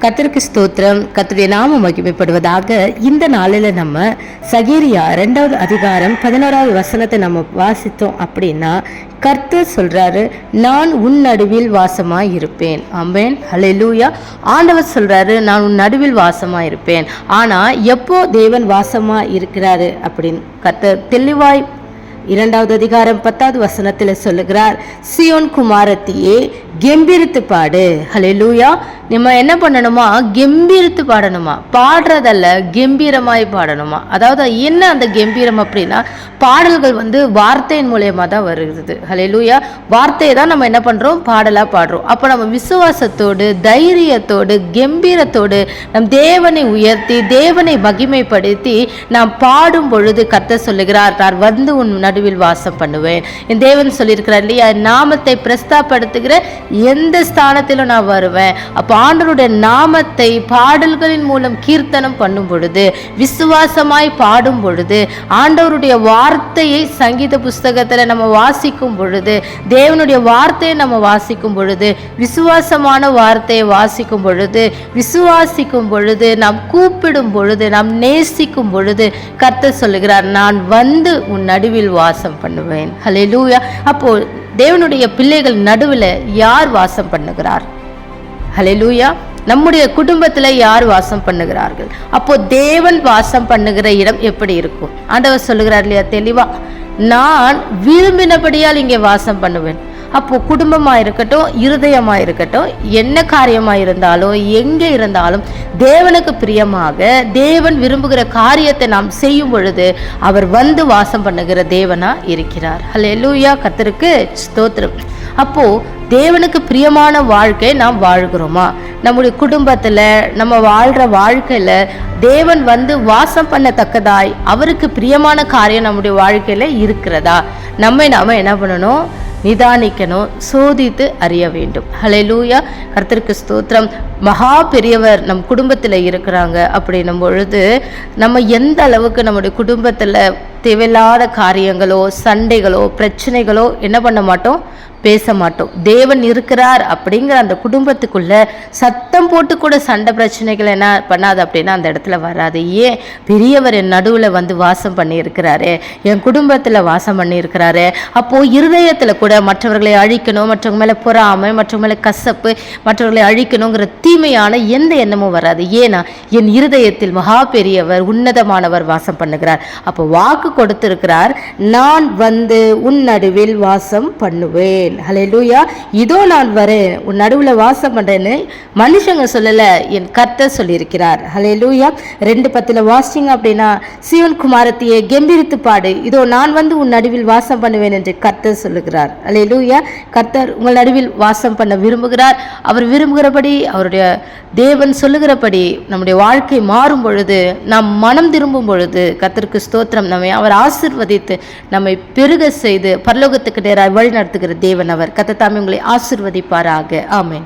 கர்த்தருக்கு ஸ்தோத்திரம். கர்த்தருடைய நாமம் மகிமைப்படுவதாக. இந்த நாளில் நம்ம சகரியா 2வது அதிகாரம் 11வது வசனத்தை நம்ம வாசித்தோம் அப்படின்னா, கர்த்தர் சொல்றாரு, நான் உன் நடுவில் வாசமாய் இருப்பேன். ஆமென், ஹல்லேலூயா. ஆண்டவர் சொல்றாரு, நான் உன் நடுவில் வாசமாய் இருப்பேன். ஆனா எப்போ தேவன் வாசமா இருக்கிறாரு அப்படின்னு கர்த்தர் தெளிவாய் 2வது அதிகாரம் 10வது வசனத்தில் சொல்லுகிறார், சியோன் குமாரத்தியே கெம்பீரித்து பாடு. ஹல்லேலூயா. நம்ம என்ன பண்ணணுமா? கெம்பீரித்து பாடணுமா? பாடுறதல்ல, கெம்பீரமாய் பாடணுமா? அதாவது என்ன அந்த கெம்பீரம் அப்படின்னா, பாடல்கள் வார்த்தையின் மூலயமா தான் வருகிறது. ஹல்லேலூயா. வார்த்தையை தான் நம்ம என்ன பண்ணுறோம்? பாடலாக பாடுறோம். அப்போ நம்ம விசுவாசத்தோடு, தைரியத்தோடு, கெம்பீரத்தோடு நம் தேவனை உயர்த்தி, தேவனை மகிமைப்படுத்தி நாம் பாடும் பொழுது கர்த்தர் சொல்லுகிறார், நான் வந்து உன் நடுவில் வாசம் பண்ணுவேன். என் தேவன் சொல்லியிருக்கிறார் இல்லையா, நாமத்தை பிரஸ்தாப்படுத்துகிற எந்த ஸ்தானத்திலும் நான் வருவேன். அப்போ ஆண்டவருடைய நாமத்தை பாடல்களின் மூலம் கீர்த்தனம் பண்ணும் பொழுது, விசுவாசமாய் பாடும் பொழுது, ஆண்டவருடைய வார்த்தையை சங்கீத புஸ்தகத்தில் நம்ம வாசிக்கும் பொழுது, தேவனுடைய வார்த்தையை நம்ம வாசிக்கும் பொழுது, விசுவாசமான வார்த்தையை வாசிக்கும் பொழுது, விசுவாசிக்கும் பொழுது, நாம் கூப்பிடும் பொழுது, நாம் நேசிக்கும் பொழுது கர்த்தர் சொல்லுகிறார், நான் வந்து உன் நடுவில் வாசம் பண்ணுவேன். ஹல்லேலூயா. அப்போ தேவனுடைய பிள்ளைகள் நடுவில் யார் வாசம் பண்ணுகிறார்? ஹல்லேலூயா. நம்முடைய குடும்பத்தில் யார் வாசம் பண்ணுகிறார்கள்? அப்போ தேவன் வாசம் பண்ணுகிற இடம் எப்படி இருக்கும்? ஆண்டவர் சொல்லுகிறார் இல்லையா தெளிவா, நான் விரும்பினபடியால் இங்கே வாசம் பண்ணுவேன். அப்போ குடும்பமாக இருக்கட்டும், இருதயமாக இருக்கட்டும், என்ன காரியமாக இருந்தாலும், எங்கே இருந்தாலும் தேவனுக்கு பிரியமாக தேவன் விரும்புகிற காரியத்தை நாம் செய்யும் பொழுது அவர் வந்து வாசம் பண்ணுகிற தேவனா இருக்கிறார். ஹல்லேலூயா. கர்த்தருக்கு ஸ்தோத்திரம். அப்போ தேவனுக்கு பிரியமான வாழ்க்கை நாம் வாழ்கிறோமா? நம்முடைய குடும்பத்தில் நம்ம வாழ்கிற வாழ்க்கையில் தேவன் வந்து வாசம் பண்ணத்தக்கதாய் அவருக்கு பிரியமான காரியம் நம்முடைய வாழ்க்கையில் இருக்கிறதா? நாம என்ன பண்ணணும்? நிதானிக்கணும், சோதித்து அறிய வேண்டும். ஹல்லேலூயா. கர்த்தருக்கு ஸ்தோத்திரம். மகா பெரியவர் நம் குடும்பத்தில் இருக்கிறாங்க அப்படின்னும் பொழுது நம்ம எந்த அளவுக்கு நம்முடைய குடும்பத்தில் தேவையில்லாத காரியங்களோ, சண்டைகளோ, பிரச்சனைகளோ என்ன பண்ண மாட்டோம்? பேச மாட்டோம். தேவன் இருக்கிறார் அப்படிங்கிற அந்த குடும்பத்துக்குள்ள சத்தம் போட்டு கூட சண்டை பிரச்சனைகள் என்ன பண்ணாது அப்படின்னா அந்த இடத்துல வராது. ஏன்? பெரியவர் என் நடுவில் வந்து வாசம் பண்ணி இருக்கிறாரு, என் குடும்பத்தில் வாசம் பண்ணி இருக்கிறாரு. அப்போது இருதயத்தில் கூட மற்றவர்களை அழிக்கணும், மற்றவங்க மேலே பொறாமை, மற்றவங்க மேலே கசப்பு, மற்றவர்களை அழிக்கணுங்கிற தீமையான எந்த எண்ணமும் வராது. ஏன்னா என் இருதயத்தில் மகா பெரியவர், உன்னதமானவர் வாசம் பண்ணுகிறார். அப்போ வாக்கு கொடுத்திருக்கிறார், நான் வந்து உன் நடுவில் வாசம் பண்ணுவேன். ஹல்லேலூயா. இதோ நான் வரேன், உன் நடுவில் வாசம் பண்றேன்னு மனுஷங்க சொல்லல, என் கர்த்தர் சொல்லியிருக்கிறார். ஹல்லேலூயா. 2:10 வாசிங்க அப்படின்னா, சியோன் குமாரத்தியே கெம்பீரித்து பாடு, இதோ நான் வந்து உன் நடுவில் வாசம் பண்ணுவேன் என்று கர்த்தர் சொல்லுகிறார். ஹல்லேலூயா. கர்த்தர் உங்கள் நடுவில் வாசம் பண்ண விரும்புகிறார். அவர் விரும்புகிறபடி, அவருடைய தேவன் சொல்லுகிறபடி நம்முடைய வாழ்க்கை மாறும் பொழுது, நாம் மனம் திரும்பும் பொழுது கர்த்தருக்கு ஸ்தோத்திரம், நம்மை அவர் ஆசீர்வதித்து நம்மை பெருக செய்து பரலோகத்துக்கு நேராக வழி நடத்துகிற தேவன் அவர். கர்த்தர் தாமே உங்களை ஆசீர்வதிப்பாராக. ஆமென்.